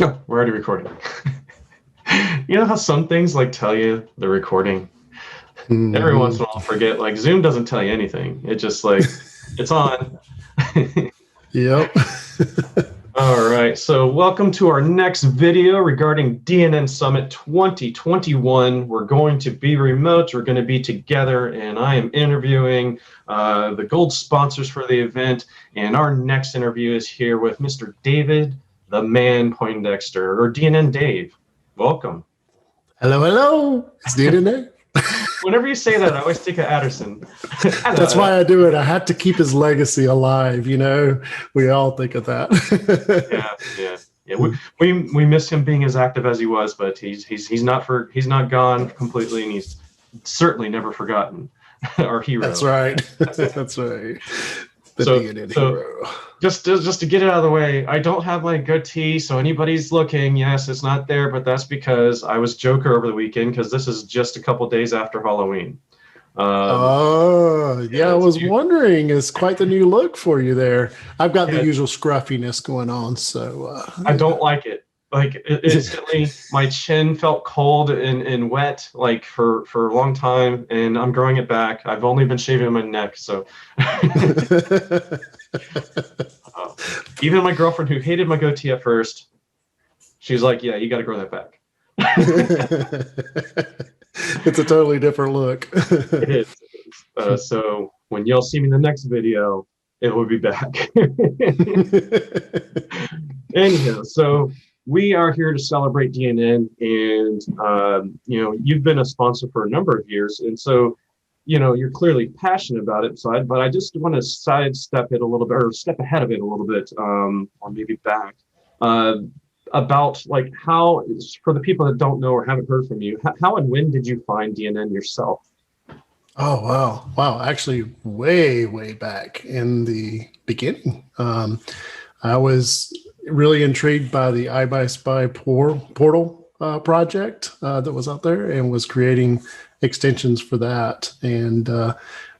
No, we're already recording. You know how some things like tell you they're recording? Every once Hmm. in a while I'll forget. Like Zoom doesn't tell you anything. It just like it's on. Yep. All right. So welcome to our next video regarding DNN Summit 2021. We're going to be remote. We're going to be together, and I am interviewing the gold sponsors for the event. And our next interview is here with Mr. David, the Man Poindexter, or DNN Dave. Welcome. Hello, hello. It's DNN. Whenever you say that, I always think of Addison. That's Hello. why I do it. I had to keep his legacy alive. We all think of that. Yeah. We miss him being as active as he was, but he's not gone completely, and he's certainly never forgotten our hero. That's right. That's right. The So DNN so hero. just to get it out of the way, I don't have my goatee, so anybody's looking, yes, it's not there, but that's because I was Joker over the weekend because this is just a couple days after Halloween. Oh, yeah. I was You, wondering. It's quite the new look for you there. I've got the yeah, usual scruffiness going on. So, I don't like it. Like instantly, my chin felt cold and wet, like for a long time, and I'm growing it back. I've only been shaving my neck, so even my girlfriend, who hated my goatee at first, she's like, "Yeah, you got to grow that back." It's a totally different look. It is. So when y'all see me in the next video, it will be back. Anyhow, so we are here to celebrate DNN, and you've been a sponsor for a number of years, and so you're clearly passionate about it. But I just want to sidestep it a little bit, or step ahead of it a little bit, or maybe back, uh, about like how, for the people that don't know or haven't heard from you, how and when did you find DNN yourself? Oh, wow. Wow. Actually, way, way back in the beginning. I was really intrigued by the iBuySpy portal project that was out there, and was creating extensions for that, and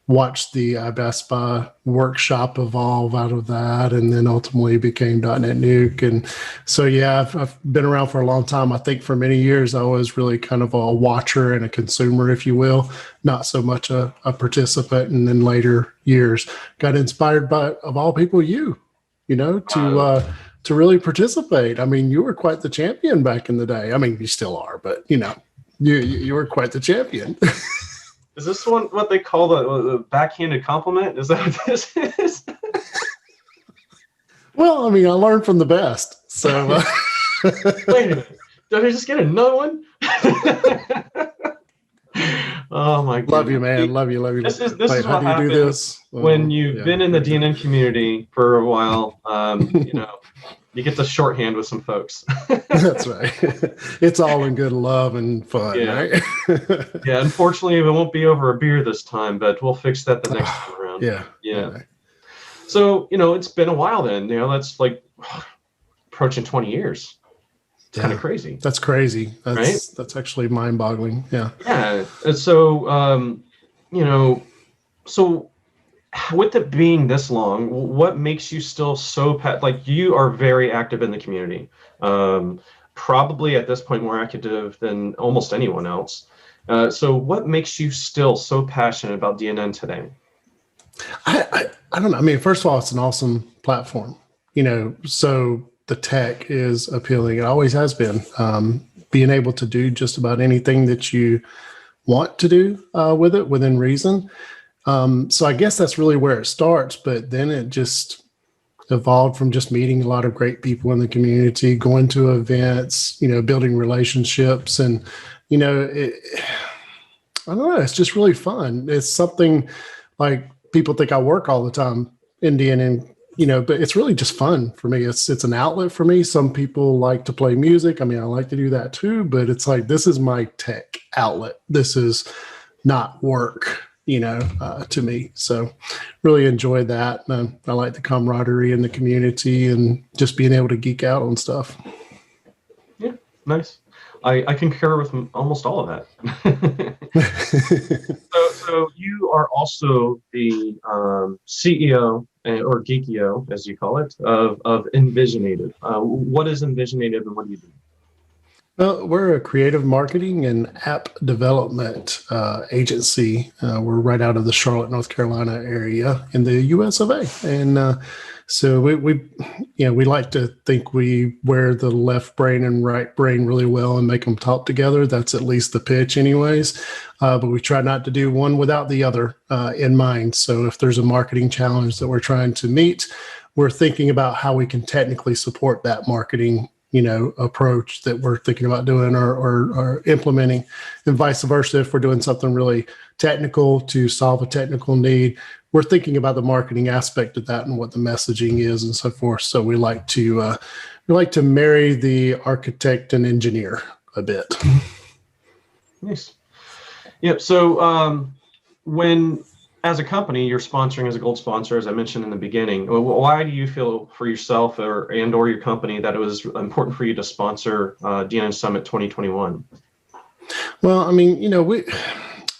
watched the iBuySpy workshop evolve out of that, and then ultimately became .NET Nuke. And so, yeah, I've been around for a long time. I think for many years, I was really kind of a watcher and a consumer, if you will, not so much a participant. And then later years got inspired by, of all people, to really participate. I mean, you were quite the champion back in the day. I mean, you still are, but you were quite the champion. Is this one what they call the backhanded compliment? Is that what this is? Well, I mean, I learned from the best. So, Wait a minute. Did I just get another one? Oh my goodness. love you, man. Love you. Love you. This Love is you. this Wait, is how what do you do happens this? when you've Yeah, been in the right there. DNN community for a while. You get the shorthand with some folks. That's right. It's all in good love and fun, Yeah. right? Yeah, unfortunately, it won't be over a beer this time, but we'll fix that the next time around. Yeah. Yeah. So, it's been a while then. That's like approaching 20 years. It's kind of crazy. That's crazy. Right? That's actually mind-boggling. Yeah. Yeah. And so, so with it being this long, what makes you still so like you are very active in the community? Probably at this point more active than almost anyone else. So what makes you still so passionate about DNN today? I don't know. I mean, first of all, it's an awesome platform, so the tech is appealing. It always has been. Being able to do just about anything that you want to do with it within reason. So I guess that's really where it starts, but then it just evolved from just meeting a lot of great people in the community, going to events, building relationships, and I don't know, it's just really fun. It's something like people think I work all the time in DNN, but it's really just fun for me. It's an outlet for me. Some people like to play music. I mean, I like to do that too, but it's like, this is my tech outlet. This is not work, to me. So really enjoy that. I like the camaraderie in the community and just being able to geek out on stuff. Yeah, nice. I concur with almost all of that. So So you are also the CEO or geekio, as you call it, of nvisionative. What is nvisionative and what do you do? Well, we're a creative marketing and app development agency. We're right out of the Charlotte, North Carolina area in the U.S. of A. And so we like to think we wear the left brain and right brain really well and make them talk together. That's at least the pitch, anyways. But we try not to do one without the other in mind. So if there's a marketing challenge that we're trying to meet, we're thinking about how we can technically support that marketing approach that we're thinking about doing or implementing, and vice versa. If we're doing something really technical to solve a technical need, we're thinking about the marketing aspect of that and what the messaging is and so forth. So we like to marry the architect and engineer a bit. Nice. Yep. So when, as a company, you're sponsoring as a gold sponsor, as I mentioned in the beginning, why do you feel for yourself or your company that it was important for you to sponsor DNN Summit 2021? Well, I mean,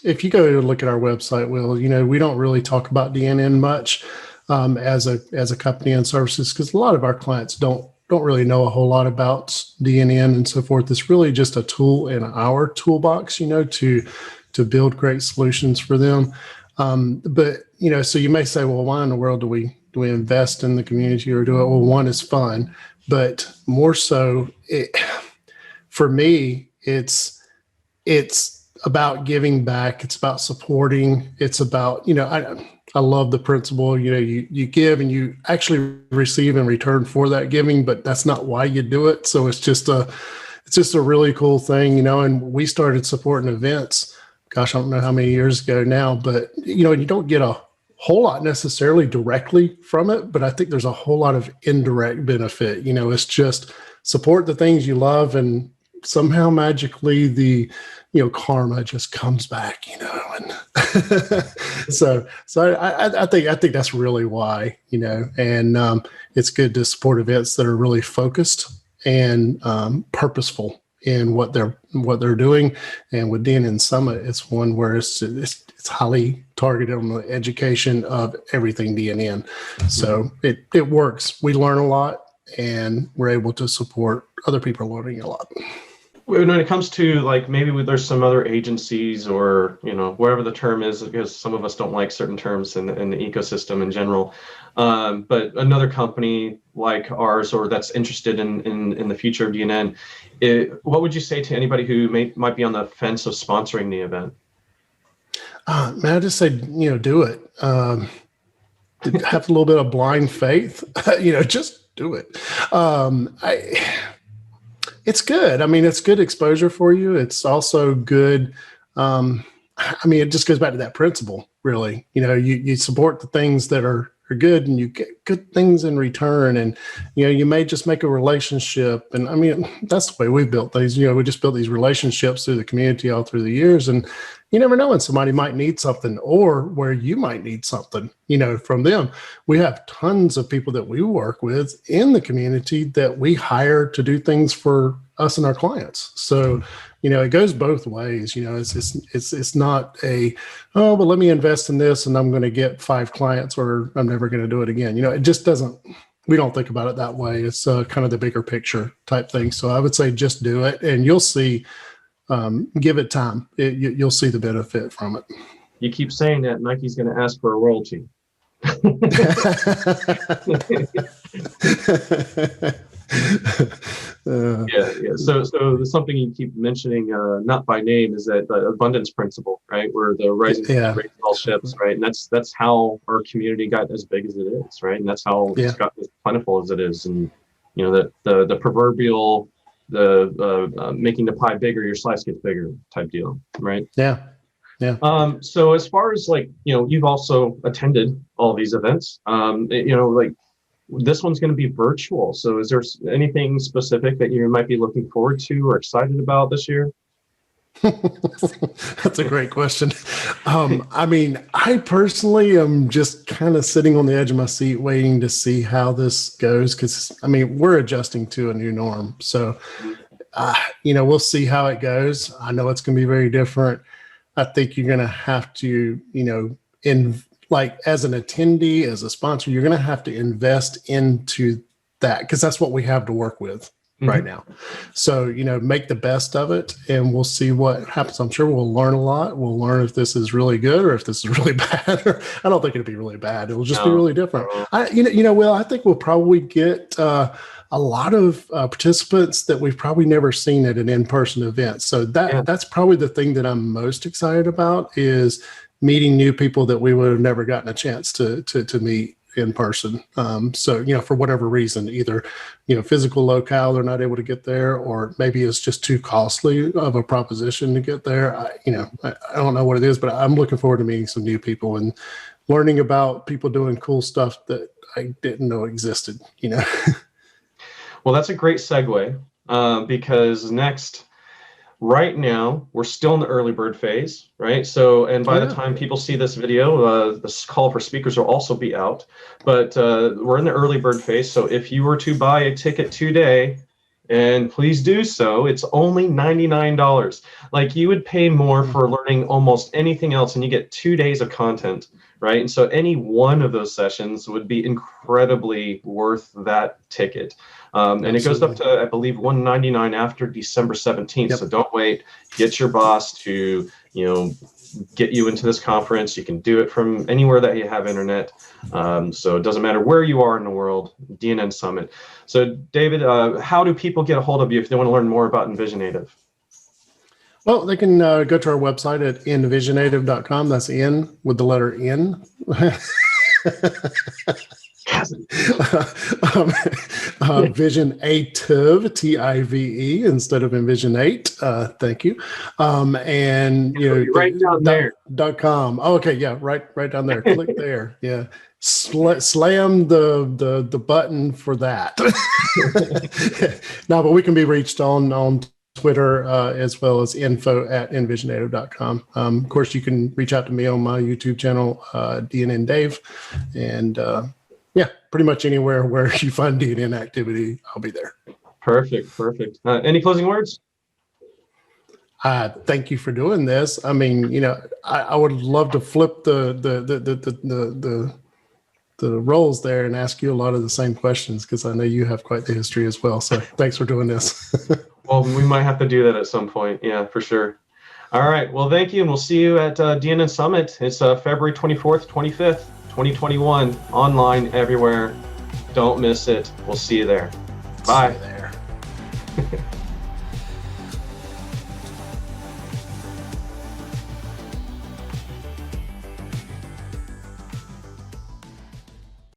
if you go to look at our website, we don't really talk about DNN much as a company and services, because a lot of our clients don't really know a whole lot about DNN and so forth. It's really just a tool in our toolbox, to build great solutions for them. But so you may say, well, why in the world do we invest in the community or do it? Well, one is fun, but more so, for me, it's about giving back. It's about supporting. It's about, I love the principle, you give and you actually receive in return for that giving, but that's not why you do it. So it's just a really cool thing, and we started supporting events. Gosh, I don't know how many years ago now, but you don't get a whole lot necessarily directly from it, but I think there's a whole lot of indirect benefit. It's just support the things you love, and somehow magically the karma just comes back. And so I think that's really why. And it's good to support events that are really focused and purposeful in what they're doing. And with DNN Summit, it's one where it's highly targeted on the education of everything DNN. So it works. We learn a lot, and we're able to support other people learning a lot. When it comes to maybe there's some other agencies or whatever the term is, because some of us don't like certain terms in the ecosystem in general, but another company like ours or that's interested in the future of DNN, what would you say to anybody who might be on the fence of sponsoring the event? Man, I just say do it. Have a little bit of blind faith. Just do it. It's good. I mean, it's good exposure for you. It's also good. It just goes back to that principle, really. You support the things that are good, and you get good things in return. And, you may just make a relationship. And that's the way we've built these. We just built these relationships through the community all through the years. And you never know when somebody might need something or where you might need something, from them. We have tons of people that we work with in the community that we hire to do things for us and our clients. So, it goes both ways. It's not but let me invest in this and I'm going to get 5 clients or I'm never going to do it again. It just doesn't, we don't think about it that way. It's kind of the bigger picture type thing. So I would say just do it, and you'll see. Give it time. You'll see the benefit from it. You keep saying that Nike's going to ask for a royalty. Yeah. So something you keep mentioning, not by name, is that the abundance principle, right? Where the rising rate all ships, right? And that's how our community got as big as it is, right? And that's how it's got as plentiful as it is. And the proverbial making the pie bigger, your slice gets bigger type deal, right? Yeah. So as far as you've also attended all these events, this one's going to be virtual. So is there anything specific that you might be looking forward to or excited about this year? That's a great question. I personally am just kind of sitting on the edge of my seat waiting to see how this goes, because we're adjusting to a new norm. So we'll see how it goes. I know it's going to be very different. I think you're going to have to, like as an attendee, as a sponsor, you're going to have to invest into that because that's what we have to work with right now. So, make the best of it and we'll see what happens. I'm sure we'll learn a lot. We'll learn if this is really good or if this is really bad. I don't think it'll be really bad. It'll just be really different. Will, I think we'll probably get a lot of participants that we've probably never seen at an in-person event. So that's probably the thing that I'm most excited about is meeting new people that we would have never gotten a chance to meet in person. So, for whatever reason, either, physical locale, they're not able to get there, or maybe it's just too costly of a proposition to get there. I don't know what it is, but I'm looking forward to meeting some new people and learning about people doing cool stuff that I didn't know existed, Well, that's a great segue because right now, we're still in the early bird phase, right? So, and by the time people see this video, this call for speakers will also be out. But we're in the early bird phase. So if you were to buy a ticket today, and please do so, it's only $99. Like you would pay more for learning almost anything else, and you get 2 days of content, right? And so any one of those sessions would be incredibly worth that ticket. And it goes up to, I believe, $199 after December 17th. So don't wait. Get your boss to, get you into this conference. You can do it from anywhere that you have internet. So it doesn't matter where you are in the world, DNN Summit. So David, how do people get a hold of you if they want to learn more about nvisionative? Well, they can go to our website at nvisionative.com. That's N with the letter N. Visionative, TIVE instead of Envisionate. Thank you. And right down there. .com. Oh, okay, yeah, right down there. Click there. Yeah. Slam the button for that. No, but we can be reached on Twitter as well as info@nvisionative.com. Of course, you can reach out to me on my YouTube channel, DNN Dave, and pretty much anywhere where you find DNN activity, I'll be there. Perfect. Any closing words? Thank you for doing this. I mean, I would love to flip the roles there and ask you a lot of the same questions because I know you have quite the history as well. So thanks for doing this. Well, we might have to do that at some point. Yeah, for sure. All right. Well, thank you. And we'll see you at DNN Summit. It's February 24th, 25th, 2021, online everywhere. Don't miss it. We'll see you there. Bye. See you there.